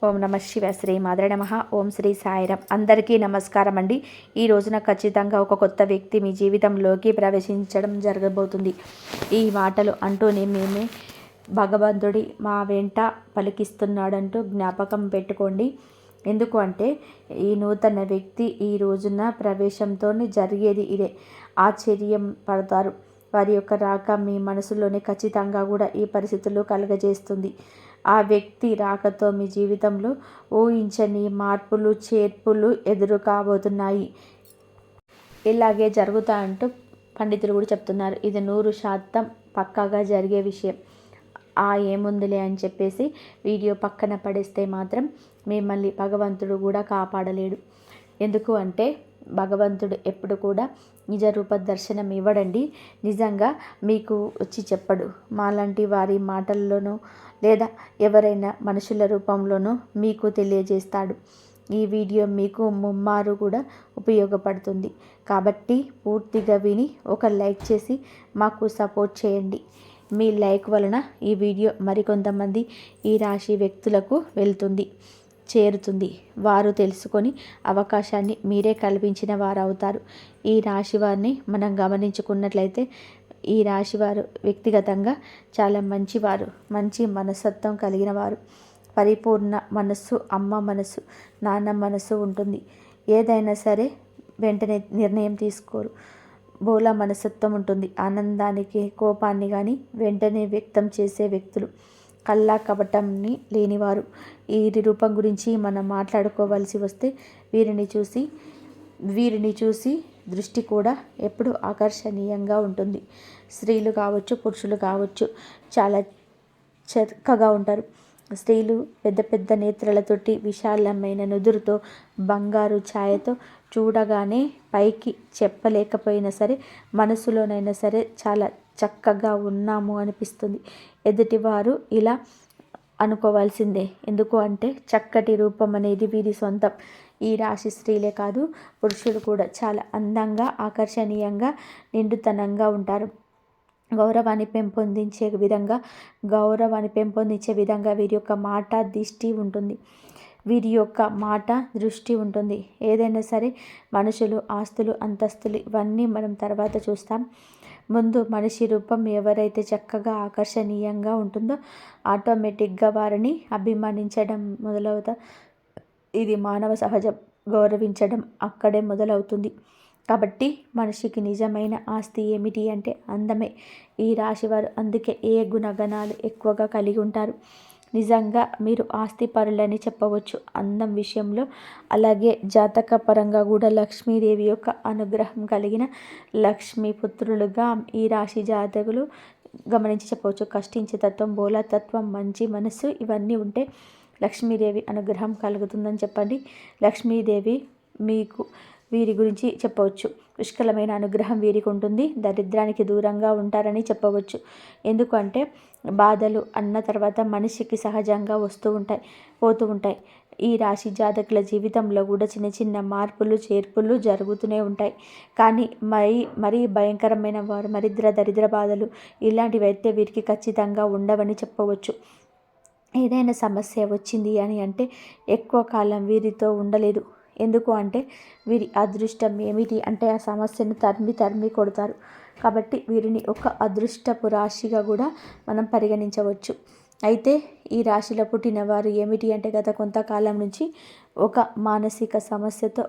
ఓం నమ శివ శ్రీ మాధవ నమః. ఓం శ్రీ సాయిరాం. అందరికీ నమస్కారం అండి. ఈ రోజున ఖచ్చితంగా ఒక కొత్త వ్యక్తి మీ జీవితంలోకి ప్రవేశించడం జరగబోతుంది. ఈ మాటలు అంటూనే మేమే భగవంతుడి మా వెంట పలికిస్తున్నాడంటూ జ్ఞాపకం పెట్టుకోండి. ఎందుకు అంటే ఈ నూతన వ్యక్తి ఈ రోజున ప్రవేశంతో జరిగేది ఇదే. ఆశ్చర్యం పడతారు. వారి యొక్క రాక మీ మనసులోనే ఖచ్చితంగా కూడా ఈ పరిస్థితులు కలుగజేస్తుంది. ఆ వ్యక్తి రాకతో మీ జీవితంలో ఊహించని మార్పులు చేర్పులు ఎదురు కాబోతున్నాయి. ఇలాగే జరుగుతాయంటూ పండితులు కూడా చెప్తున్నారు. ఇది 100% పక్కాగా జరిగే విషయం. ఏముందిలే అని చెప్పేసి వీడియో పక్కన పడేస్తే మాత్రం మిమ్మల్ని భగవంతుడు కూడా కాపాడలేడు. ఎందుకు అంటే భగవంతుడు ఎప్పుడు కూడా నిజ రూప దర్శనం ఇవ్వడండి. నిజంగా మీకు వచ్చి చెప్పడు. మాలాంటి వారి మాటల్లోనూ లేదా ఎవరైనా మనుషుల రూపంలోనూ మీకు తెలియజేస్తాడు. ఈ వీడియో మీకు ముమ్మారు కూడా ఉపయోగపడుతుంది. కాబట్టి పూర్తిగా విని ఒక లైక్ చేసి మాకు సపోర్ట్ చేయండి. మీ లైక్ వలన ఈ వీడియో మరికొంతమంది ఈ రాశి వ్యక్తులకు చేరుతుంది. వారు తెలుసుకొని అవకాశాన్ని మీరే కల్పించిన వారు అవుతారు. ఈ రాశి వారిని మనం గమనించుకున్నట్లయితే ఈ రాశివారు వ్యక్తిగతంగా చాలా మంచివారు, మంచి మనస్తత్వం కలిగిన వారు. పరిపూర్ణ మనస్సు, అమ్మ మనస్సు, నాన్న మనస్సు ఉంటుంది. ఏదైనా సరే వెంటనే నిర్ణయం తీసుకోరు. బోలా మనస్తత్వం ఉంటుంది. ఆనందానికి కోపాన్ని కానీ వెంటనే వ్యక్తం చేసే వ్యక్తులు. కల్లా కపటంని లేనివారు. వీరి రూపం గురించి మనం మాట్లాడుకోవాల్సి వస్తే వీరిని చూసి దృష్టి కూడా ఎప్పుడు ఆకర్షణీయంగా ఉంటుంది. స్త్రీలు కావచ్చు, పురుషులు కావచ్చు, చాలా చక్కగా ఉంటారు. స్త్రీలు పెద్ద పెద్ద నేత్రాలతోటి, విశాలమైన నుదురుతో, బంగారు ఛాయతో చూడగానే పైకి చెప్పలేకపోయినా సరే మనసులోనైనా సరే చాలా చక్కగా ఉన్నాము అనిపిస్తుంది. ఎదుటివారు ఇలా అనుకోవాల్సిందే. ఎందుకు అంటే చక్కటి రూపం అనేది వీరి సొంతం. ఈ రాశి స్త్రీలే కాదు, పురుషులు కూడా చాలా అందంగా, ఆకర్షణీయంగా, నిండుతనంగా ఉంటారు. గౌరవాన్ని పెంపొందించే విధంగా వీరి యొక్క మాట దృష్టి ఉంటుంది. ఏదైనా సరే మనుషులు, ఆస్తులు, అంతస్తులు ఇవన్నీ మనం తర్వాత చూస్తాం. ముందు మనిషి రూపం ఎవరైతే చక్కగా ఆకర్షణీయంగా ఉంటుందో ఆటోమేటిక్గా వారిని అభిమానించడం మొదలవుతా. ఇది మానవ సహజం. గౌరవించడం అక్కడే మొదలవుతుంది. కాబట్టి మనిషికి నిజమైన ఆస్తి ఏమిటి అంటే అందమే. ఈ రాశివారు అందుకే ఏ గుణగణాలు ఎక్కువగా కలిగి ఉంటారు. నిజంగా మీరు ఆస్తి పరులని చెప్పవచ్చు అందం విషయంలో. అలాగే జాతక పరంగా కూడా లక్ష్మీదేవి యొక్క అనుగ్రహం కలిగిన లక్ష్మీపుత్రులుగా ఈ రాశి జాతకులు గమనించి చెప్పవచ్చు. కష్టించే తత్వం, బోలా తత్వం, మంచి మనస్సు ఇవన్నీ ఉంటే లక్ష్మీదేవి అనుగ్రహం కలుగుతుందని చెప్పండి. లక్ష్మీదేవి మీకు వీరి గురించి చెప్పవచ్చు. పుష్కలమైన అనుగ్రహం వీరికి ఉంటుంది. దరిద్రానికి దూరంగా ఉంటారని చెప్పవచ్చు. ఎందుకంటే బాధలు అన్న తర్వాత మనిషికి సహజంగా పోతూ ఉంటాయి. ఈ రాశి జాతకుల జీవితంలో కూడా చిన్న చిన్న మార్పులు చేర్పులు జరుగుతూనే ఉంటాయి. కానీ మరీ భయంకరమైన దరిద్ర బాధలు ఇలాంటివి అయితే వీరికి ఖచ్చితంగా ఉండవని చెప్పవచ్చు. ఏదైనా సమస్య వచ్చింది అని అంటే ఎక్కువ కాలం వీరితో ఉండలేదు. ఎందుకు అంటే వీరి అదృష్టం ఏమిటి అంటే ఆ సమస్యను తరిమి కొడతారు. కాబట్టి వీరిని ఒక అదృష్టపు రాశిగా కూడా మనం పరిగణించవచ్చు. అయితే ఈ రాశిలో పుట్టిన వారు ఏమిటి అంటే గత కొంతకాలం నుంచి ఒక మానసిక సమస్యతో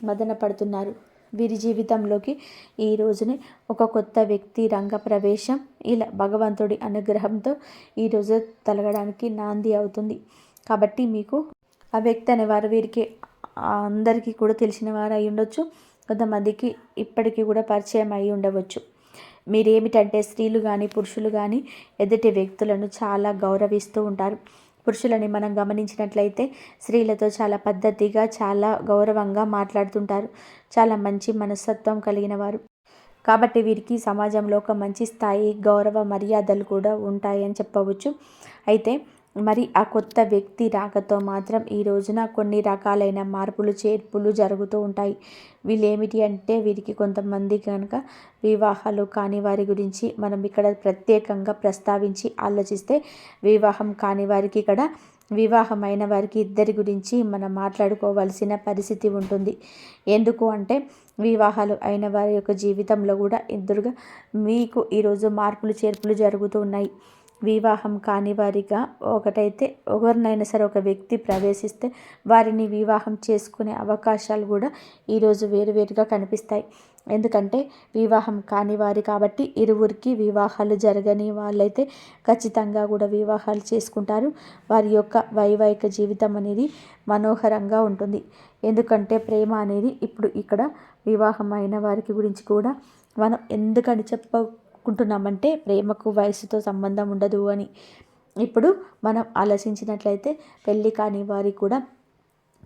మదన పడుతున్నారు. వీరి జీవితంలోకి ఈ రోజునే ఒక కొత్త వ్యక్తి రంగ ప్రవేశం ఇలా భగవంతుడి అనుగ్రహంతో ఈరోజు తలగడానికి నాంది అవుతుంది. కాబట్టి మీకు ఆ వ్యక్తి అనేవారు వీరికి అందరికీ కూడా తెలిసిన వారు అయి ఉండొచ్చు. కొంతమందికి ఇప్పటికీ కూడా పరిచయం అయి ఉండవచ్చు. మీరేమిటంటే స్త్రీలు కానీ పురుషులు కానీ ఎదుటి వ్యక్తులను చాలా గౌరవిస్తూ ఉంటారు. పురుషులని మనం గమనించినట్లయితే స్త్రీలతో చాలా పద్ధతిగా, చాలా గౌరవంగా మాట్లాడుతుంటారు. చాలా మంచి మనస్తత్వం కలిగిన వారు. కాబట్టి వీరికి సమాజంలో ఒక మంచి స్థాయి, గౌరవ మర్యాదలు కూడా ఉంటాయని చెప్పవచ్చు. అయితే మరి ఆ కొత్త వ్యక్తి రాకతో మాత్రం ఈ రోజున కొన్ని రకాలైన మార్పులు చేర్పులు జరుగుతూ ఉంటాయి. వీళ్ళేమిటి అంటే వీరికి కొంతమంది కనుక వివాహాలు కాని వారి గురించి మనం ఇక్కడ ప్రత్యేకంగా ప్రస్తావించి ఆలోచిస్తే వివాహం కాని వారికి ఇక్కడ వివాహమైన వారికి ఇద్దరి గురించి మనం మాట్లాడుకోవాల్సిన పరిస్థితి ఉంటుంది. ఎందుకు అంటే వివాహాలు అయిన వారి యొక్క జీవితంలో కూడా ఎదురుగా మీకు ఈరోజు మార్పులు చేర్పులు జరుగుతూ ఉన్నాయి. వివాహం కాని వారిగా ఒకటైతే ఎవరినైనా సరే ఒక వ్యక్తి ప్రవేశిస్తే వారిని వివాహం చేసుకునే అవకాశాలు కూడా ఈరోజు వేరువేరుగా కనిపిస్తాయి. ఎందుకంటే వివాహం కాని వారి కాబట్టి ఇరువురికి వివాహాలు జరగని వాళ్ళైతే ఖచ్చితంగా కూడా వివాహాలు చేసుకుంటారు. వారి యొక్క వైవాహిక జీవితం అనేది మనోహరంగా ఉంటుంది. ఎందుకంటే ప్రేమ అనేది ఇప్పుడు ఇక్కడ వివాహం అయిన వారికి గురించి కూడా మనం ఎందుకని చెప్పుకుంటున్నామంటే ప్రేమకు వయసుతో సంబంధం ఉండదు అని. ఇప్పుడు మనం ఆలోచించినట్లయితే పెళ్ళి కాని వారికి కూడా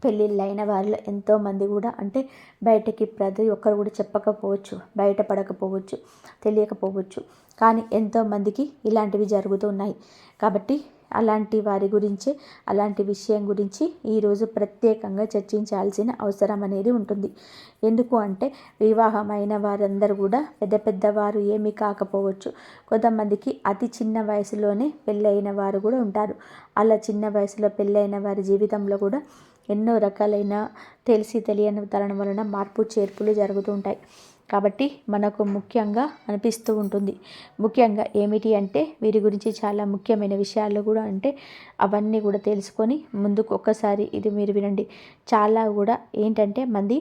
పెళ్ళిళ్ళైన వారిలో ఎంతోమంది కూడా అంటే బయటకి ప్రతి ఒక్కరు కూడా చెప్పకపోవచ్చు, బయటపడకపోవచ్చు, తెలియకపోవచ్చు. కానీ ఎంతోమందికి ఇలాంటివి జరుగుతున్నాయి. కాబట్టి అలాంటి వారి గురించి అలాంటి విషయం గురించి ఈరోజు ప్రత్యేకంగా చర్చించాల్సిన అవసరం అనేది ఉంటుంది. ఎందుకు అంటే వివాహమైన వారందరూ కూడా పెద్ద పెద్దవారు ఏమీ కాకపోవచ్చు. కొంతమందికి అతి చిన్న వయసులోనే పెళ్ళైన వారు కూడా ఉంటారు. అలా చిన్న వయసులో పెళ్ళైన వారి జీవితంలో కూడా ఎన్నో రకాలైన తెలిసి తెలియని తరం వలన మార్పు చేర్పులు జరుగుతూ ఉంటాయి. కాబట్టి మనకు ముఖ్యంగా అనిపిస్తూ ఉంటుంది. ముఖ్యంగా ఏమిటి అంటే వీరి గురించి చాలా ముఖ్యమైన విషయాలు కూడా అంటే అవన్నీ కూడా తెలుసుకొని ముందుకు ఒక్కసారి ఇది మీరు వినండి. చాలా కూడా ఏంటంటే మంది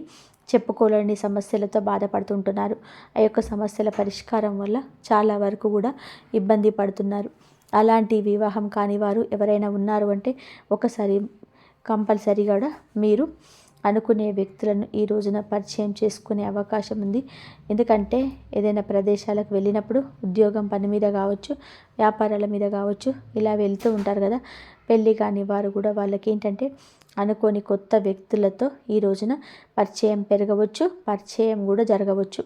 చెప్పుకోలేని సమస్యలతో బాధపడుతుంటున్నారు. ఆ యొక్క సమస్యల పరిష్కారం వల్ల చాలా వరకు కూడా ఇబ్బంది పడుతున్నారు. అలాంటి వివాహం కాని వారు ఎవరైనా ఉన్నారు అంటే ఒకసారి కంపల్సరీగా కూడా మీరు అనుకునే వ్యక్తులను ఈ రోజున పరిచయం చేసుకునే అవకాశం ఉంది. ఎందుకంటే ఏదైనా ప్రదేశాలకు వెళ్ళినప్పుడు ఉద్యోగం పని మీద కావచ్చు, వ్యాపారాల మీద కావచ్చు, ఇలా వెళ్తూ ఉంటారు కదా. పెళ్ళి కాని వారు కూడా వాళ్ళకి ఏంటంటే అనుకోని కొత్త వ్యక్తులతో ఈ రోజున పరిచయం పెరగవచ్చు, పరిచయం కూడా జరగవచ్చు.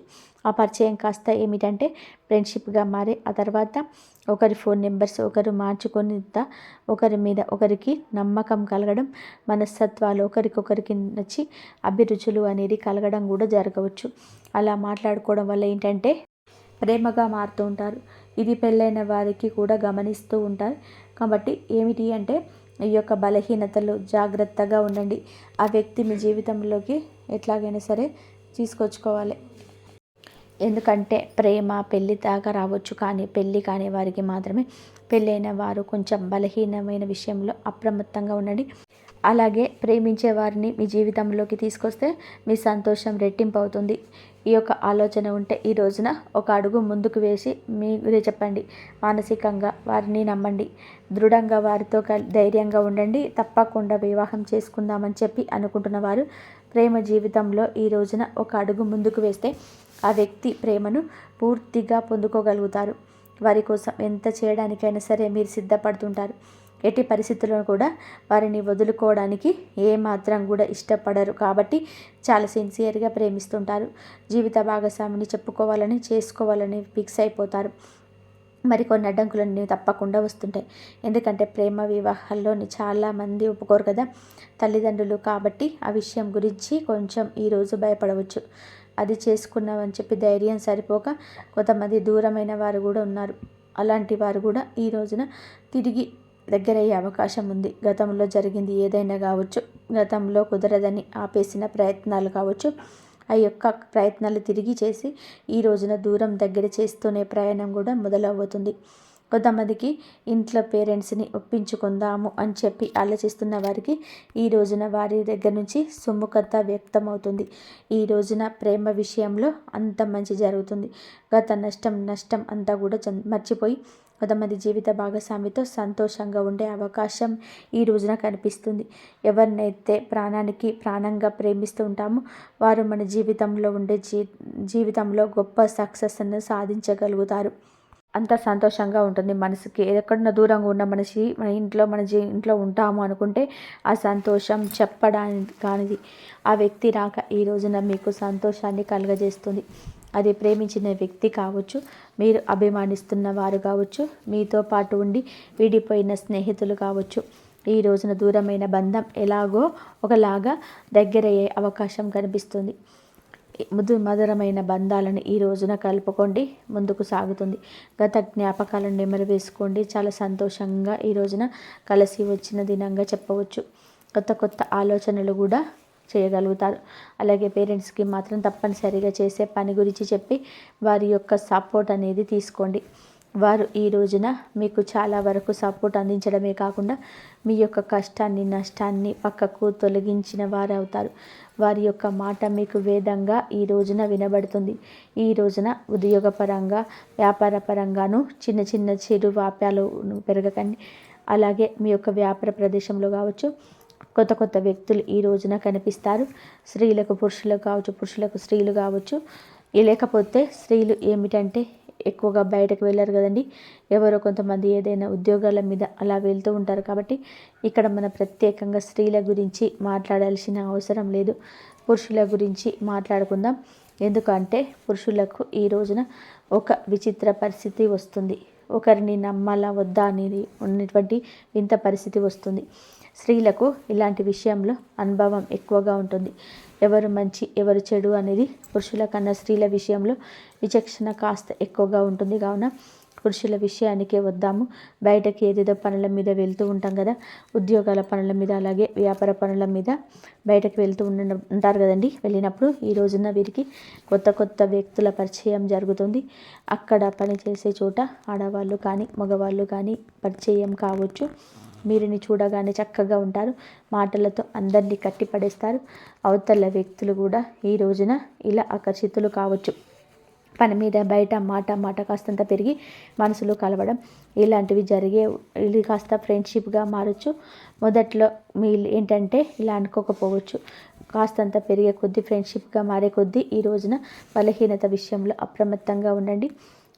ఆ పరిచయం కాస్త ఏమిటంటే ఫ్రెండ్షిప్గా మారి ఆ తర్వాత ఒకరి ఫోన్ నెంబర్స్ ఒకరు మార్చుకొని ఒకరి మీద ఒకరికి నమ్మకం కలగడం, మనస్తత్వాలు ఒకరికొకరికి నచ్చి అభిరుచులు అనేది కలగడం కూడా జరగవచ్చు. అలా మాట్లాడుకోవడం వల్ల ఏంటంటే ప్రేమగా మారుతూ ఉంటారు. ఇది పెళ్ళైన వారికి కూడా గమనిస్తూ ఉంటారు. కాబట్టి ఏమిటి అంటే ఈ యొక్క బలహీనతలు జాగ్రత్తగా ఉండండి. ఆ వ్యక్తి మీ జీవితంలోకి ఎట్లాగైనా సరే తీసుకొచ్చుకోవాలి. ఎందుకంటే ప్రేమ పెళ్ళి దాకా రావచ్చు, కానీ పెళ్ళి కాని వారికి మాత్రమే. పెళ్ళైన వారు కొంచెం బలహీనమైన విషయంలో అప్రమత్తంగా ఉండండి. అలాగే ప్రేమించే వారిని మీ జీవితంలోకి తీసుకొస్తే మీ సంతోషం రెట్టింపు అవుతుంది. ఈ యొక్క ఆలోచన ఉంటే ఈ రోజున ఒక అడుగు ముందుకు వేసి మీరే చెప్పండి. మానసికంగా వారిని నమ్మండి. దృఢంగా వారితో ధైర్యంగా ఉండండి. తప్పకుండా వివాహం చేసుకుందామని చెప్పి అనుకుంటున్న వారు ప్రేమ జీవితంలో ఈ రోజున ఒక అడుగు ముందుకు వేస్తే ఆ వ్యక్తి ప్రేమను పూర్తిగా పొందుకోగలుగుతారు. వారి కోసం ఎంత చేయడానికైనా సరే మీరు సిద్ధపడుతుంటారు. ఎట్టి పరిస్థితుల్లో కూడా వారిని వదులుకోవడానికి ఏమాత్రం కూడా ఇష్టపడరు. కాబట్టి చాలా సిన్సియర్గా ప్రేమిస్తుంటారు. జీవిత భాగస్వామిని చెప్పుకోవాలని చేసుకోవాలని ఫిక్స్ అయిపోతారు. మరికొన్ని అడ్డంకులన్నీ తప్పకుండా వస్తుంటాయి. ఎందుకంటే ప్రేమ వివాహాల్లోని చాలామంది ఒప్పుకోరు కదా తల్లిదండ్రులు. కాబట్టి ఆ విషయం గురించి కొంచెం ఈరోజు భయపడవచ్చు. అది చేసుకున్నామని చెప్పి ధైర్యం సరిపోక కొంతమంది దూరమైన వారు కూడా ఉన్నారు. అలాంటి వారు కూడా ఈ రోజున తిరిగి దగ్గరయ్యే అవకాశం ఉంది. గతంలో జరిగింది ఏదైనా కావచ్చు, గతంలో కుదరదని ఆపేసిన ప్రయత్నాలు కావచ్చు, ఆ యొక్క ప్రయత్నాలు తిరిగి చేసి ఈ రోజున దూరం దగ్గర చేస్తూనే ప్రయాణం కూడా మొదలవుతుంది. కొంతమందికి ఇంట్లో పేరెంట్స్ని ఒప్పించుకుందాము అని చెప్పి ఆలోచిస్తున్న వారికి ఈ రోజున వారి దగ్గర నుంచి సుముఖత వ్యక్తమవుతుంది. ఈ రోజున ప్రేమ విషయంలో అంత మంచి జరుగుతుంది. గత నష్టం అంతా కూడా మర్చిపోయి కొంతమంది జీవిత భాగస్వామితో సంతోషంగా ఉండే అవకాశం ఈ రోజున కనిపిస్తుంది. ఎవరినైతే ప్రాణానికి ప్రాణంగా ప్రేమిస్తూ ఉంటామో వారు మన జీవితంలో ఉండే జీవితంలో గొప్ప సక్సెస్ను సాధించగలుగుతారు. అంత సంతోషంగా ఉంటుంది మనసుకి. ఎక్కడన్నా దూరంగా ఉన్న మనిషి మన ఇంట్లో ఉంటాము అనుకుంటే ఆ సంతోషం చెప్పడానికి కానిది. ఆ వ్యక్తి రాక ఈ రోజున మీకు సంతోషాన్ని కలుగజేస్తుంది. అది ప్రేమించిన వ్యక్తి కావచ్చు, మీరు అభిమానిస్తున్న వారు కావచ్చు, మీతో పాటు ఉండి విడిపోయిన స్నేహితులు కావచ్చు. ఈ రోజున దూరమైన బంధం ఎలాగో ఒకలాగా దగ్గరయ్యే అవకాశం కనిపిస్తుంది. మధురమైన బంధాలను ఈ రోజున కలుపుకోండి, ముందుకు సాగుతుంది. గత జ్ఞాపకాలను నెమరు వేసుకోండి. చాలా సంతోషంగా ఈ రోజున కలిసి వచ్చిన దినంగా చెప్పవచ్చు. కొత్త కొత్త ఆలోచనలు కూడా చేయగలుగుతారు. అలాగే పేరెంట్స్కి మాత్రం తప్పనిసరిగా చేసే పని గురించి చెప్పి వారి యొక్క సపోర్ట్ అనేది తీసుకోండి. వారు ఈ రోజున మీకు చాలా వరకు సపోర్ట్ అందించడమే కాకుండా మీ యొక్క కష్టాన్ని, నష్టాన్ని పక్కకు తొలగించిన వారు అవుతారు. వారి యొక్క మాట మీకు వేదంగా ఈ రోజున వినబడుతుంది. ఈ రోజున ఉద్యోగపరంగా, వ్యాపార పరంగాను చిన్న చిన్న చిరు వ్యాపారాలు పెరగకండి. అలాగే మీ యొక్క వ్యాపార ప్రదేశంలో కావచ్చు కొత్త కొత్త వ్యక్తులు ఈ రోజున కనిపిస్తారు. స్త్రీలకు పురుషులకు కావచ్చు, పురుషులకు స్త్రీలు కావచ్చు. లేకపోతే స్త్రీలు ఏమిటంటే ఎక్కువగా బయటకు వెళ్ళరు కదండి. ఎవరో కొంతమంది ఏదైనా ఉద్యోగాల మీద అలా వెళ్తూ ఉంటారు. కాబట్టి ఇక్కడ మన ప్రత్యేకంగా స్త్రీల గురించి మాట్లాడాల్సిన అవసరం లేదు. పురుషుల గురించి మాట్లాడుకుందాం. ఎందుకంటే పురుషులకు ఈ రోజున ఒక విచిత్ర పరిస్థితి వస్తుంది. ఒకరిని నమ్మాలా వద్దా అనేది ఉన్నటువంటి వింత పరిస్థితి వస్తుంది. స్త్రీలకు ఇలాంటి విషయంలో అనుభవం ఎక్కువగా ఉంటుంది. ఎవరు మంచి ఎవరు చెడు అనేది పురుషుల కన్నా స్త్రీల విషయంలో విచక్షణ కాస్త ఎక్కువగా ఉంటుంది. కావున పురుషుల విషయానికే వద్దాము. బయటకి ఏదేదో పనుల మీద వెళ్తూ ఉంటాం కదా, ఉద్యోగాల పనుల మీద, అలాగే వ్యాపార పనుల మీద బయటకు వెళ్తూ ఉంటారు కదండి. వెళ్ళినప్పుడు ఈ రోజున వీరికి కొత్త కొత్త వ్యక్తుల పరిచయం జరుగుతుంది. అక్కడ పనిచేసే చోట ఆడవాళ్ళు కానీ మగవాళ్ళు కానీ పరిచయం కావచ్చు. మీరుని చూడగానే చక్కగా ఉంటారు. మాటలతో అందరినీ కట్టిపడేస్తారు. అవతల వ్యక్తులు కూడా ఈ రోజున ఇలా ఆకర్షితులు కావచ్చు. పని మీద బయట మాట కాస్తంత పెరిగి మనసులో కలవడం ఇలాంటివి జరిగే, ఇది కాస్త ఫ్రెండ్షిప్గా మారచ్చు. మొదట్లో మీరు ఏంటంటే ఇలా అనుకోకపోవచ్చు. కాస్తంత పెరిగే కొద్దీ, ఫ్రెండ్షిప్గా మారే కొద్దీ ఈ రోజున బలహీనత విషయంలో అప్రమత్తంగా ఉండండి.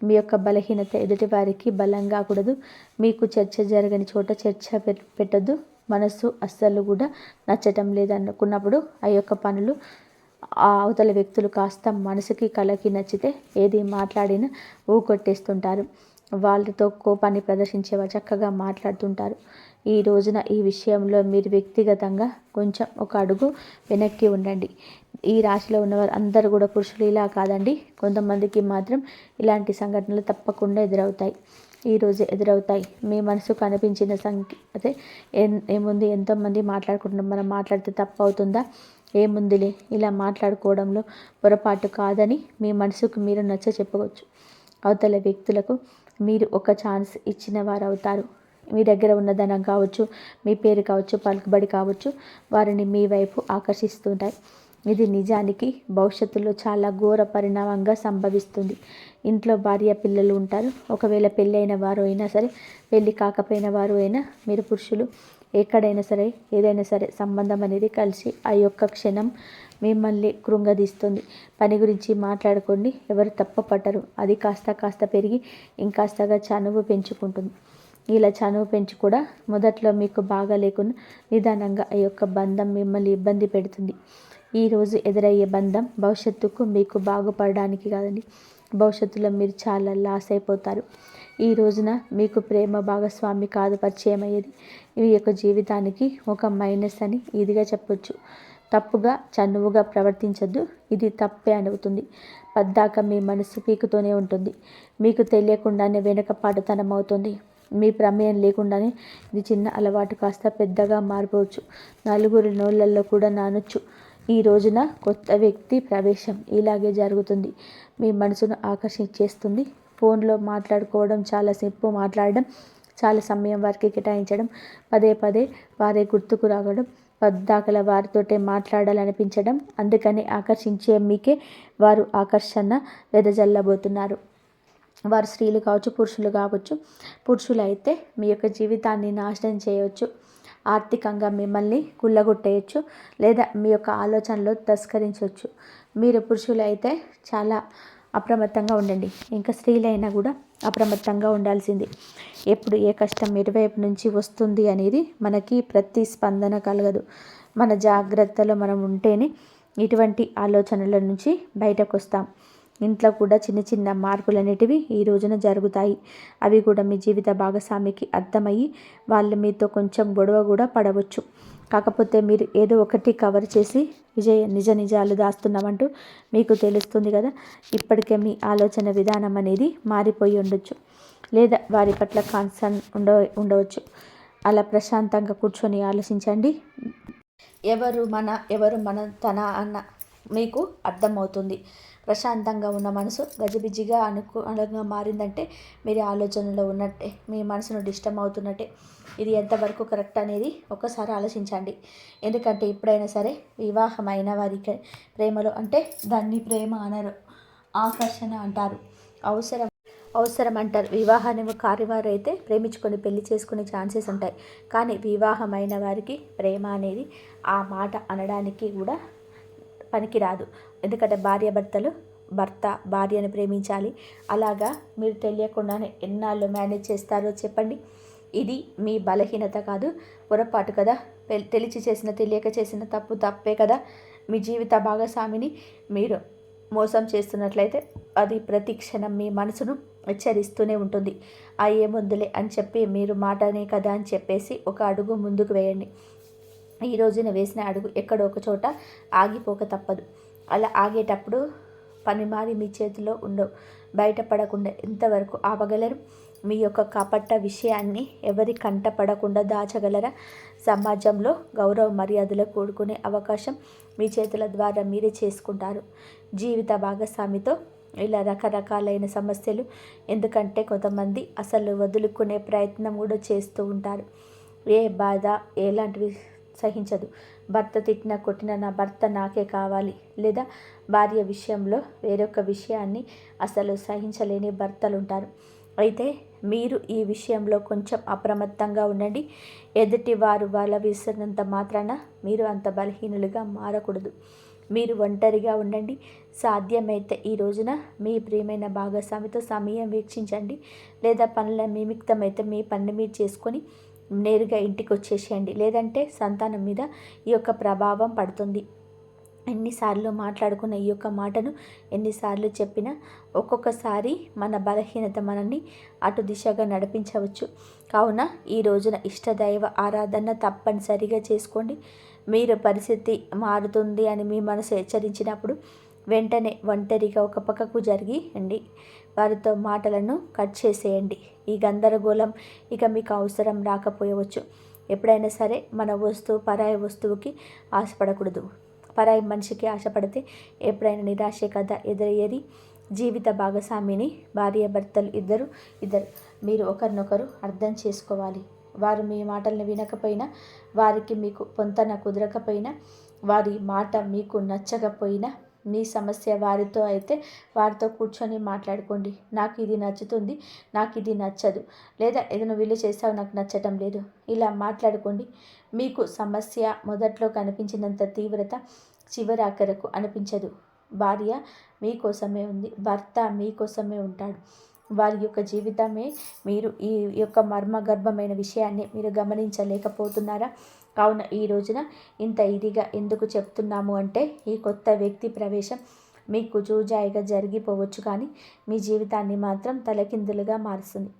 మీ యొక్క బలహీనత ఎదుటి వారికి బలం కాకూడదు. మీకు చర్చ జరగని చోట చర్చ పెట్టద్దు. మనసు అస్సలు కూడా నచ్చటం లేదనుకున్నప్పుడు ఆ యొక్క పనులు ఆ అవతల వ్యక్తులు కాస్త మనసుకి కళకి నచ్చితే ఏది మాట్లాడినా ఊకొట్టేస్తుంటారు. వాళ్ళతో కోపాన్ని ప్రదర్శించేవారు చక్కగా మాట్లాడుతుంటారు. ఈ రోజున ఈ విషయంలో మీరు వ్యక్తిగతంగా కొంచెం ఒక అడుగు వెనక్కి ఉండండి. ఈ రాశిలో ఉన్నవారు అందరూ కూడా పురుషులు ఇలా కాదండి. కొంతమందికి మాత్రం ఇలాంటి సంఘటనలు తప్పకుండా ఎదురవుతాయి. ఈరోజు ఎదురవుతాయి. మీ మనసుకు అనిపించిన అదే ఏముంది, ఎంతోమంది మాట్లాడుకుంటున్నాం, మనం మాట్లాడితే తప్పు అవుతుందా, ఏముందిలే ఇలా మాట్లాడుకోవడంలో పొరపాటు కాదని మీ మనసుకు మీరు నచ్చ చెప్పవచ్చు. అవతల వ్యక్తులకు మీరు ఒక ఛాన్స్ ఇచ్చిన వారు అవుతారు. మీ దగ్గర ఉన్న ధనం కావచ్చు, మీ పేరు కావచ్చు, పలుకుబడి కావచ్చు, వారిని మీ వైపు ఆకర్షిస్తుంటాయి. ఇది నిజానికి భవిష్యత్తులో చాలా ఘోర పరిణామంగా సంభవిస్తుంది. ఇంట్లో భార్య పిల్లలు ఉంటారు. ఒకవేళ పెళ్ళి అయిన వారు అయినా సరే, పెళ్ళి కాకపోయిన వారు అయినా, మీరు పురుషులు ఎక్కడైనా సరే, ఏదైనా సరే సంబంధం అనేది కలిసి ఆ యొక్క క్షణం మిమ్మల్ని కృంగదీస్తుంది. పని గురించి మాట్లాడుకోండి, ఎవరు తప్పపట్టరు. అది కాస్త పెరిగి ఇంకాస్తగా చనువు పెంచుకుంటుంది. ఇలా చనువు పెంచి కూడా మొదట్లో మీకు బాగా లేకుండా నిదానంగా ఆ యొక్క బంధం మిమ్మల్ని ఇబ్బంది పెడుతుంది. ఈరోజు ఎదురయ్యే బంధం భవిష్యత్తుకు మీకు బాగుపడడానికి కాదండి. భవిష్యత్తులో మీరు చాలా లాస్ అయిపోతారు. ఈ రోజున మీకు ప్రేమ భాగస్వామి కాదు పరిచయం అయ్యేది. ఈ యొక్క జీవితానికి ఒక మైనస్ అని ఇదిగా చెప్పొచ్చు. తప్పుగా చనువుగా ప్రవర్తించద్దు. ఇది తప్పే అవుతుంది. పద్దాక మీ మనసు పీకుతూనే ఉంటుంది. మీకు తెలియకుండానే వెనుకపాటుతనం అవుతుంది. మీ ప్రమేయం లేకుండానే ఇది చిన్న అలవాటు కాస్త పెద్దగా మారిపోవచ్చు. నలుగురి నోళ్ళల్లో కూడా నానొచ్చు. ఈ రోజున కొత్త వ్యక్తి ప్రవేశం ఇలాగే జరుగుతుంది. మీ మనసును ఆకర్షించేస్తుంది. ఫోన్లో మాట్లాడుకోవడం చాలాసేపు మాట్లాడడం, చాలా సమయం వారికి కేటాయించడం, పదే వారే గుర్తుకు రావడం, పద్దాకల వారితోటే మాట్లాడాలనిపించడం, అందుకని ఆకర్షించే మీకే వారు ఆకర్షణ వెదజల్లబోతున్నారు. వారు స్త్రీలు కావచ్చు, పురుషులు కావచ్చు. పురుషులు అయితే మీ యొక్క జీవితాన్ని నాశనం చేయవచ్చు. ఆర్థికంగా మిమ్మల్ని కుళ్ళగొట్టేయచ్చు, లేదా మీ యొక్క ఆలోచనలో తస్కరించవచ్చు. మీరు పురుషులు అయితే చాలా అప్రమత్తంగా ఉండండి. ఇంకా స్త్రీలైనా కూడా అప్రమత్తంగా ఉండాల్సింది. ఎప్పుడు ఏ కష్టం ఎటువైపు నుంచి వస్తుంది అనేది మనకి ప్రతిస్పందన కలగదు. మన జాగ్రత్తలో మనం ఉంటేనే ఇటువంటి ఆలోచనల నుంచి బయటకు వస్తాం. ఇంట్లో కూడా చిన్న చిన్న మార్పులు అనేటివి ఈ రోజున జరుగుతాయి. అవి కూడా మీ జీవిత భాగస్వామికి అర్థమయ్యి వాళ్ళు మీతో కొంచెం గొడవ కూడా పడవచ్చు. కాకపోతే మీరు ఏదో ఒకటి కవర్ చేసి నిజ నిజాలు దాస్తున్నామంటూ మీకు తెలుస్తుంది కదా. ఇప్పటికే మీ ఆలోచన విధానం అనేది మారిపోయి ఉండొచ్చు, లేదా వారి పట్ల కన్సర్న్ ఉండవచ్చు. అలా ప్రశాంతంగా కూర్చొని ఆలోచించండి. ఎవరు మన తన అన్న మీకు అర్థమవుతుంది. ప్రశాంతంగా ఉన్న మనసు గజిబిజిగా అనుకూలంగా మారిందంటే మీరు ఆలోచనలో ఉన్నట్టే, మీ మనసును డిస్టర్బ్ అవుతున్నట్టే. ఇది ఎంతవరకు కరెక్ట్ అనేది ఒకసారి ఆలోచించండి. ఎందుకంటే ఎప్పుడైనా సరే వివాహమైన వారికి ప్రేమలో అంటే దాన్ని ప్రేమ అనరు, ఆకర్షణ అంటారు, అవసరం అంటారు. వివాహాన్ని కారివారు అయితే ప్రేమించుకొని పెళ్లి చేసుకునే ఛాన్సెస్ ఉంటాయి. కానీ వివాహమైన వారికి ప్రేమ అనేది ఆ మాట అనడానికి కూడా పనికిరాదు. ఎందుకంటే భర్త భార్యను ప్రేమించాలి. అలాగా మీరు తెలియకుండానే ఎన్నాళ్ళు మేనేజ్ చేస్తారో చెప్పండి. ఇది మీ బలహీనత కాదు, పొరపాటు కదా. తెలియక చేసిన తప్పే కదా. మీ జీవిత భాగస్వామిని మీరు మోసం చేస్తున్నట్లయితే అది ప్రతి క్షణం మీ మనసును హెచ్చరిస్తూనే ఉంటుంది. ఏముందులే అని చెప్పి మీరు మాటనే కదా అని చెప్పేసి ఒక అడుగు ముందుకు వేయండి. ఈ రోజున వేసిన అడుగు ఎక్కడో ఒక చోట ఆగిపోక తప్పదు. అలా ఆగేటప్పుడు పని మారి మీ చేతిలో ఉండవు. బయటపడకుండా ఎంతవరకు ఆపగలరు? మీ యొక్క కపట విషయాన్ని ఎవరి కంట పడకుండా దాచగలరా? సమాజంలో గౌరవ మర్యాదలు కూడుకునే అవకాశం మీ చేతుల ద్వారా మీరే చేసుకుంటారు. జీవిత భాగస్వామితో ఇలా రకరకాలైన సమస్యలు, ఎందుకంటే కొంతమంది అసలు వదులుకునే ప్రయత్నం కూడా చేస్తూ ఉంటారు. ఏ బాధ ఎలాంటివి సహించదు. భర్త తిట్టినా కొట్టినా నా భర్త నాకే కావాలి, లేదా భార్య విషయంలో వేరొక విషయాన్ని అసలు సహించలేని భర్తలు ఉంటారు. అయితే మీరు ఈ విషయంలో కొంచెం అప్రమత్తంగా ఉండండి. ఎదుటి వారు వాళ్ళ విసిరినంత మాత్రాన మీరు అంత బలహీనులుగా మారకూడదు. మీరు ఒంటరిగా ఉండండి. సాధ్యమైతే ఈ రోజున మీ ప్రియమైన భాగస్వామితో సమయం వీక్షించండి, లేదా పనుల నిమిత్తమైతే మీ పని మీరు చేసుకొని నేరుగా ఇంటికి వచ్చేసేయండి. లేదంటే సంతానం మీద ఈ యొక్క ప్రభావం పడుతుంది. ఎన్నిసార్లు మాట్లాడుకున్న ఈ యొక్క మాటను ఎన్నిసార్లు చెప్పినా ఒక్కొక్కసారి మన బలహీనత మనల్ని అటు దిశగా నడిపించవచ్చు. కావున ఈ రోజున ఇష్టదైవ ఆరాధన తప్పనిసరిగా చేసుకోండి. మీరు పరిస్థితి మారుతుంది అని మీ మనసు హెచ్చరించినప్పుడు వెంటనే ఒంటరిగా ఒక పక్కకు జరిగి వారితో మాటలను కట్ చేసేయండి. ఈ గందరగోళం ఇక మీకు అవసరం రాకపోయవచ్చు. ఎప్పుడైనా సరే మన పరాయి వస్తువుకి ఆశపడకూడదు. పరాయి మనిషికి ఆశపడితే ఎప్పుడైనా నిరాశే కదా ఎదురయ్యేది. జీవిత భాగస్వామిని భార్యాభర్తలు ఇద్దరు మీరు ఒకరినొకరు అర్థం చేసుకోవాలి. వారు మీ మాటలను వినకపోయినా, వారికి మీకు పొంతన కుదరకపోయినా, వారి మాట మీకు నచ్చకపోయినా, మీ సమస్య వారితో అయితే వారితో కూర్చొని మాట్లాడుకోండి. నాకు ఇది నచ్చుతుంది, నాకు ఇది నచ్చదు, లేదా ఏదైనా వీళ్ళు చేస్తావు నాకు నచ్చటం లేదు, ఇలా మాట్లాడుకోండి. మీకు సమస్య మొదట్లో కనిపించినంత తీవ్రత చివరాఖరకు అనిపించదు. భార్య మీకోసమే ఉంది, భర్త మీకోసమే ఉంటాడు. వారి యొక్క జీవితమే మీరు ఈ యొక్క మర్మగర్భమైన విషయాన్ని మీరు గమనించలేకపోతున్నారా? కావున ఈ రోజున ఇంత ఇదిగా ఎందుకు చెప్తున్నాము అంటే, ఈ కొత్త వ్యక్తి ప్రవేశం మీకు జూజాయిగా జరిగిపోవచ్చు, కానీ మీ జీవితాన్ని మాత్రం తలకిందులుగా మారుస్తుంది.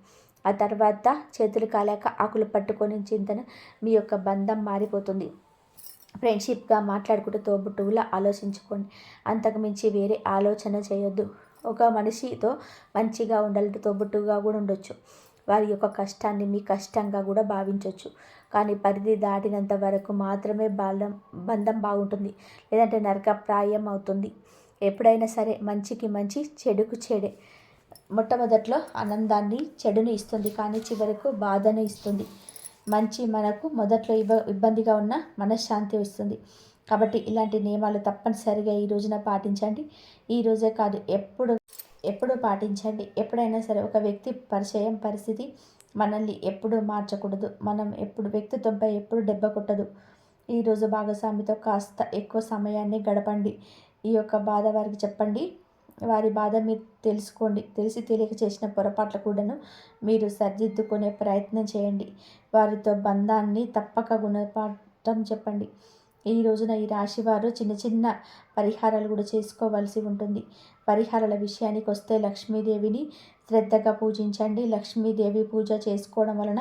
ఆ తర్వాత చేతులు కాలాక ఆకులు పట్టుకొని చింతన మీ యొక్క బంధం మారిపోతుంది. ఫ్రెండ్షిప్గా మాట్లాడుకుంటూ తోబుట్టువులా ఆలోచించుకోండి. అంతకుమించి వేరే ఆలోచన చేయొద్దు. ఒక మనిషితో మంచిగా ఉండాలంటే తోబుట్టుగా కూడా ఉండొచ్చు. వారి యొక్క కష్టాన్ని మీ కష్టంగా కూడా భావించవచ్చు. కానీ పరిధి దాటినంత వరకు మాత్రమే బంధం బాగుంటుంది, లేదంటే నరకప్రాయం అవుతుంది. ఎప్పుడైనా సరే మంచికి మంచి, చెడుకు చెడే. మొట్టమొదట్లో ఆనందాన్ని చెడుని ఇస్తుంది, కానీ చివరకు బాధను ఇస్తుంది. మంచి మనకు మొదట్లో ఇబ్బందిగా ఉన్న మనశ్శాంతి ఇస్తుంది. కాబట్టి ఇలాంటి నియమాలు తప్పనిసరిగా ఈ రోజున పాటించండి. ఈ రోజే కాదు, ఎప్పుడు పాటించండి. ఎప్పుడైనా సరే ఒక వ్యక్తి పరిస్థితి మనల్ని ఎప్పుడు మార్చకూడదు. మనం వ్యక్తిత్వంపై ఎప్పుడు దెబ్బ కొట్టదు. ఈరోజు భాగస్వామితో కాస్త ఎక్కువ సమయాన్ని గడపండి. ఈ యొక్క బాధ వారికి చెప్పండి. వారి బాధ మీరు తెలుసుకోండి. తెలిసి తెలియక చేసిన పొరపాట్ల కూడాను మీరు సరిదిద్దుకునే ప్రయత్నం చేయండి. వారితో బంధాన్ని తప్పక గుణపాఠం చెప్పండి. ఈ రోజున ఈ రాశి వారు చిన్న చిన్న పరిహారాలు కూడా చేసుకోవాల్సి ఉంటుంది. పరిహారాల విషయానికి వస్తే లక్ష్మీదేవిని శ్రద్ధగా పూజించండి. లక్ష్మీదేవి పూజ చేసుకోవడం వలన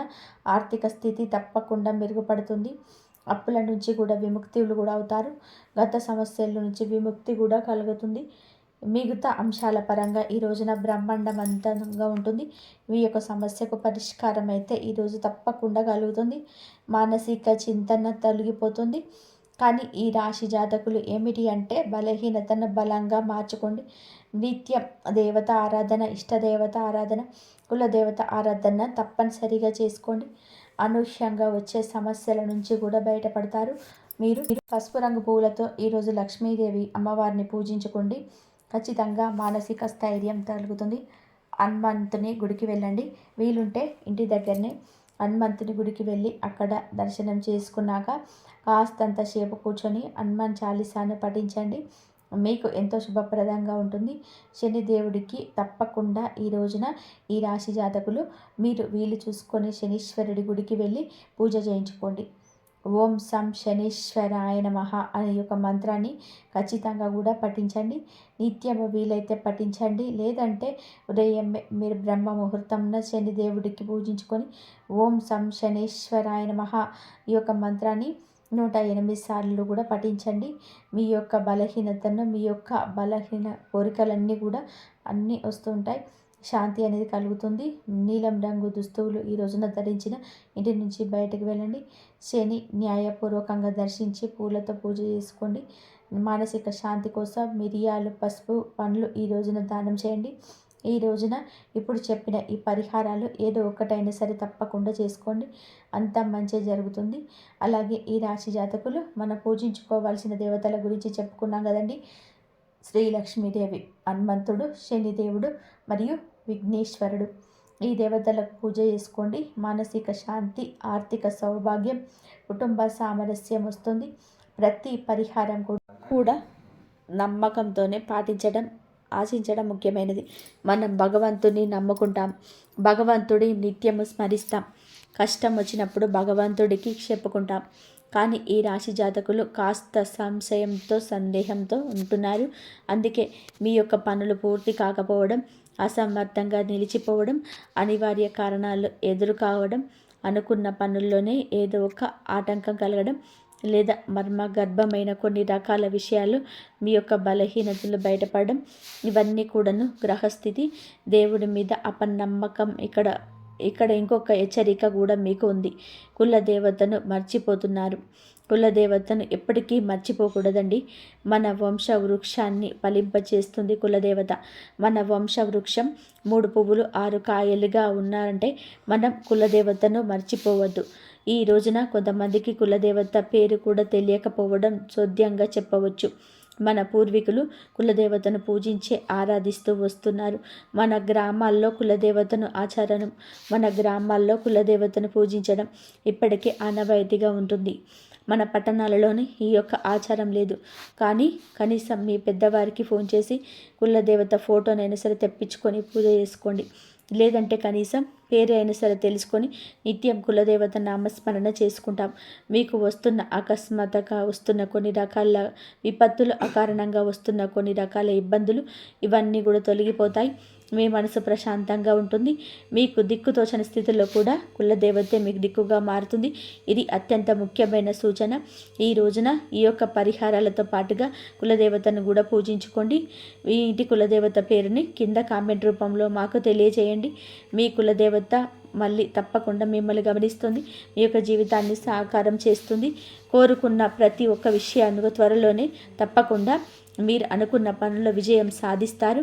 ఆర్థిక స్థితి తప్పకుండా మెరుగుపడుతుంది. అప్పుల నుంచి కూడా విముక్తులు కూడా అవుతారు. గత సమస్యల నుంచి విముక్తి కూడా కలుగుతుంది. మిగతా అంశాల పరంగా ఈ రోజున బ్రహ్మాండవంతంగా ఉంటుంది. మీ యొక్క సమస్యకు పరిష్కారం అయితే ఈరోజు తప్పకుండా కలుగుతుంది. మానసిక చింతన తొలగిపోతుంది. కానీ ఈ రాశి జాతకులు ఏమిటి అంటే బలహీనతను బలంగా మార్చుకోండి. నిత్యం దేవత ఆరాధన, ఇష్టదేవత ఆరాధన, కులదేవత ఆరాధన తప్పనిసరిగా చేసుకోండి. అనూహ్యంగా వచ్చే సమస్యల నుంచి కూడా బయటపడతారు. మీరు పసుపు రంగు పువ్వులతో ఈరోజు లక్ష్మీదేవి అమ్మవారిని పూజించుకోండి. ఖచ్చితంగా మానసిక స్థైర్యం కలుగుతుంది. హనుమంతుని గుడికి వెళ్ళండి. వీలుంటే ఇంటి దగ్గరనే హనుమంతుని గుడికి వెళ్ళి అక్కడ దర్శనం చేసుకున్నాక కాస్తంత సేపు కూర్చొని హనుమాన్ చాలీసాను పఠించండి. మీకు ఎంతో శుభప్రదంగా ఉంటుంది. శనిదేవుడికి తప్పకుండా ఈ రోజున ఈ రాశి జాతకులు మీరు వీలు చూసుకొని శనీశ్వరుడి గుడికి వెళ్ళి పూజ చేయించుకోండి. ఓం సం శనీశ్వరాయ నమః అనే యొక్క మంత్రాన్ని ఖచ్చితంగా కూడా పఠించండి. నిత్యము వీలైతే పఠించండి. లేదంటే ఉదయం మీరు బ్రహ్మ ముహూర్తంలో శనిదేవుడికి పూజించుకొని ఓం సం శనీశ్వరాయ నమః ఈ యొక్క మంత్రాన్ని 108 సార్లు కూడా పఠించండి. మీ యొక్క బలహీనతను, మీ యొక్క బలహీన కోరికలన్నీ కూడా అన్నీ వస్తుంటాయి. శాంతి అనేది కలుగుతుంది. నీలం రంగు దుస్తువులు ఈ రోజున ధరించిన ఇంటి నుంచి బయటకు వెళ్ళండి. శని న్యాయపూర్వకంగా దర్శించి పూలతో పూజ చేసుకోండి. మానసిక శాంతి కోసం మిరియాలు, పసుపు, పండ్లు ఈ రోజున దానం చేయండి. ఈ రోజున ఇప్పుడు చెప్పిన ఈ పరిహారాలు ఏదో ఒకటైనా సరే తప్పకుండా చేసుకోండి. అంతా మంచి జరుగుతుంది. అలాగే ఈ రాశి జాతకులు మనం పూజించుకోవాల్సిన దేవతల గురించి చెప్పుకున్నాం కదండి. శ్రీ లక్ష్మీదేవి, హనుమంతుడు, శనిదేవుడు మరియు విఘ్నేశ్వరుడు. ఈ దేవతలకు పూజ చేసుకోండి. మానసిక శాంతి, ఆర్థిక సౌభాగ్యం, కుటుంబ సామరస్యం వస్తుంది. ప్రతి పరిహారం కూడా నమ్మకంతోనే పాటించడం, ఆశించడం ముఖ్యమైనది. మనం భగవంతుని నమ్ముకుంటాం, భగవంతుడి నిత్యము స్మరిస్తాం. కష్టం వచ్చినప్పుడు భగవంతుడికి చెప్పుకుంటాం. కానీ ఈ రాశి జాతకులు కాస్త సంశయంతో, సందేహంతో ఉంటున్నారు. అందుకే మీ యొక్క పనులు పూర్తి కాకపోవడం, అసమర్థంగా నిలిచిపోవడం, అనివార్య కారణాలు ఎదురు కావడం, అనుకున్న పనుల్లోనే ఏదో ఒక ఆటంకం కలగడం, లేదా మర్మగర్భమైన కొన్ని రకాల విషయాలు మీ యొక్క బలహీనతలు బయటపడడం, ఇవన్నీ కూడాను గ్రహస్థితి, దేవుడి మీద అపనమ్మకం. ఇక్కడ ఇంకొక హెచ్చరిక కూడా మీకు ఉంది. కుల దేవతను మర్చిపోతున్నారు. కులదేవతను ఎప్పటికీ మర్చిపోకూడదండి. మన వంశ వృక్షాన్ని ఫలింపచేస్తుంది కులదేవత. మన వంశ వృక్షం 3 పువ్వులు 6 కాయలుగా ఉన్నారంటే మనం కులదేవతను మర్చిపోవద్దు. ఈ రోజున కొంతమందికి కులదేవత పేరు కూడా తెలియకపోవడం చోద్యంగా చెప్పవచ్చు. మన పూర్వీకులు కులదేవతను పూజించి ఆరాధిస్తూ వస్తున్నారు. మన గ్రామాల్లో కులదేవతను ఆచరణం, మన గ్రామాల్లో కులదేవతను పూజించడం ఇప్పటికీ ఆనవాయితీగా ఉంటుంది. మన పట్టణాలలోని ఈ యొక్క ఆచారం లేదు. కానీ కనీసం మీ పెద్దవారికి ఫోన్ చేసి కులదేవత ఫోటోనైనా సరే తెప్పించుకొని పూజ చేసుకోండి. లేదంటే కనీసం పేరు అయినా సరే తెలుసుకొని నిత్యం కులదేవత నామస్మరణ చేసుకుంటాం. మీకు వస్తున్న అకస్మాత్తుగా వస్తున్న కొన్ని రకాల విపత్తులు, అకారణంగా వస్తున్న కొన్ని రకాల ఇబ్బందులు, ఇవన్నీ కూడా తొలగిపోతాయి. మీ మనసు ప్రశాంతంగా ఉంటుంది. మీకు దిక్కుతోచని స్థితిలో కూడా కులదేవతే మీకు దిక్కుగా మారుతుంది. ఇది అత్యంత ముఖ్యమైన సూచన. ఈ రోజున ఈ యొక్క పరిహారాలతో పాటుగా కులదేవతను కూడా పూజించుకోండి. మీ ఇంటి కులదేవత పేరుని కింద కామెంట్ రూపంలో మాకు తెలియజేయండి. మీ కులదేవత మళ్ళీ తప్పకుండా మిమ్మల్ని గమనిస్తుంది. మీ యొక్క జీవితాన్ని సాకారం చేస్తుంది. కోరుకున్న ప్రతి ఒక్క విషయాన్ని త్వరలోనే తప్పకుండా మీరు అనుకున్న పనుల్లో విజయం సాధిస్తారు.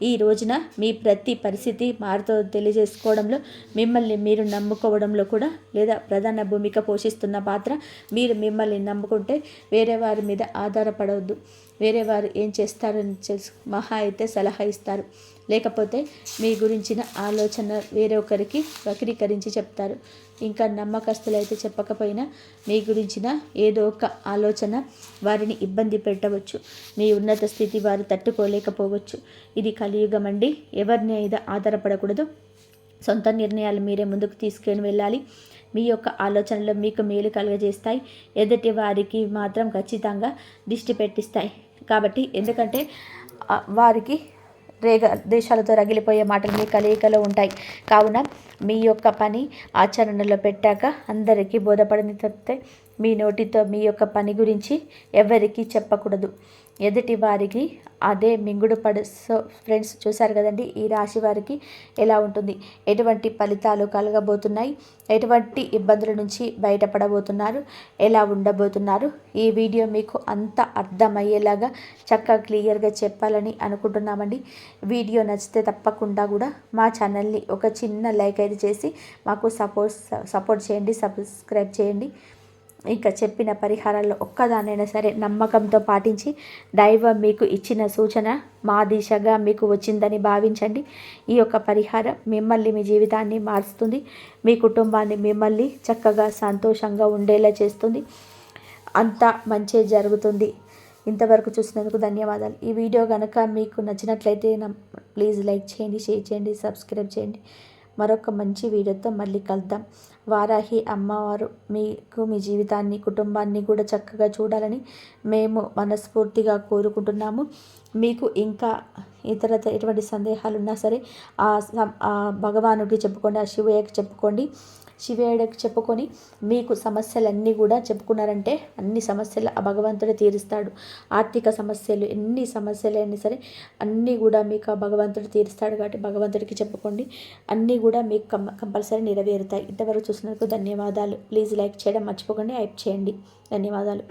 ఈ రోజున మీ ప్రతి పరిస్థితి మారుతో తెలియజేసుకోవడంలో, మిమ్మల్ని మీరు నమ్ముకోవడంలో కూడా లేదా ప్రధాన భూమిక పోషిస్తున్న పాత్ర. మీరు మిమ్మల్ని నమ్ముకుంటే వేరే వారి మీద ఆధారపడవద్దు. వేరే వారు ఏం చేస్తారని తెలుసు, మహా అయితే సలహా ఇస్తారు. లేకపోతే మీ గురించిన ఆలోచన వేరే ఒకరికి వక్రీకరించి చెప్తారు. ఇంకా నమ్మకస్తులైతే చెప్పకపోయినా మీ గురించిన ఏదో ఒక ఆలోచన వారిని ఇబ్బంది పెట్టవచ్చు. మీ ఉన్నత స్థితి వారు తట్టుకోలేకపోవచ్చు. ఇది కలియుగం అండి. ఎవరిని మీద ఆధారపడకూడదు. సొంత నిర్ణయాలు మీరే ముందుకు తీసుకొని వెళ్ళాలి. మీ యొక్క ఆలోచనలు మీకు మేలు కలుగజేస్తాయి. ఎదుటి వారికి మాత్రం ఖచ్చితంగా దిష్టి పెట్టిస్తాయి. కాబట్టి ఎందుకంటే వారికి దేశాలతో రగిలిపోయే మాటలు మీ కలయికలో ఉంటాయి. కావున మీ యొక్క పని ఆచరణలో పెట్టాక అందరికీ బోధపడని తప్పితే మీ నోటితో మీ యొక్క పని గురించి ఎవరికీ చెప్పకూడదు. ఎదుటి వారికి అదే మింగుడు పడు. సో ఫ్రెండ్స్, చూశారు కదండి ఈ రాశి వారికి ఎలా ఉంటుంది, ఎటువంటి ఫలితాలు కలగబోతున్నాయి, ఎటువంటి ఇబ్బందుల నుంచి బయటపడబోతున్నారు, ఎలా ఉండబోతున్నారు. ఈ వీడియో మీకు అంత అర్థమయ్యేలాగా చక్కగా క్లియర్గా చెప్పాలని అనుకుంటున్నామండి. వీడియో నచ్చితే తప్పకుండా కూడా మా ఛానల్ని ఒక చిన్న లైక్ అయితే చేసి మాకు సపోర్ట్ చేయండి, సబ్స్క్రైబ్ చేయండి. ఇంకా చెప్పిన పరిహారాల్లో ఒక్కదానైనా సరే నమ్మకంతో పాటించి దైవం మీకు ఇచ్చిన సూచన మా దిశగా మీకు వచ్చిందని భావించండి. ఈ యొక్క పరిహారం మిమ్మల్ని, మీ జీవితాన్ని మారుస్తుంది, మీ కుటుంబాన్ని మిమ్మల్ని చక్కగా సంతోషంగా ఉండేలా చేస్తుంది. అంతా మంచి జరుగుతుంది. ఇంతవరకు చూసినందుకు ధన్యవాదాలు. ఈ వీడియో కనుక మీకు నచ్చినట్లయితే ప్లీజ్ లైక్ చేయండి, షేర్ చేయండి, సబ్స్క్రైబ్ చేయండి. మరొక మంచి వీడియోతో మళ్ళీ కలుద్దాం. వారాహి అమ్మవారు మీకు, మీ జీవితాన్ని, కుటుంబాన్ని కూడా చక్కగా చూడాలని మేము మనస్ఫూర్తిగా కోరుకుంటున్నాము. మీకు ఇంకా ఎటువంటి సందేహాలు ఉన్నా సరే ఆ భగవానుడికి చెప్పుకోండి, ఆ శివయ్యకి చెప్పుకోండి. శివయ్యకి చెప్పుకొని మీకు సమస్యలన్నీ కూడా చెప్పుకున్నారంటే అన్ని సమస్యలు ఆ భగవంతుడే తీరుస్తాడు. ఆర్థిక సమస్యలు, ఎన్ని సమస్యలైనా సరే అన్నీ కూడా మీకు ఆ భగవంతుడు తీరుస్తాడు. కాబట్టి భగవంతుడికి చెప్పుకోండి, అన్నీ కూడా మీకు కంపల్సరీ నెరవేరుతాయి. ఇంతవరకు చూసినందుకు ధన్యవాదాలు. ప్లీజ్ లైక్ చేయడం మర్చిపోకండి, హైప్ చేయండి. ధన్యవాదాలు.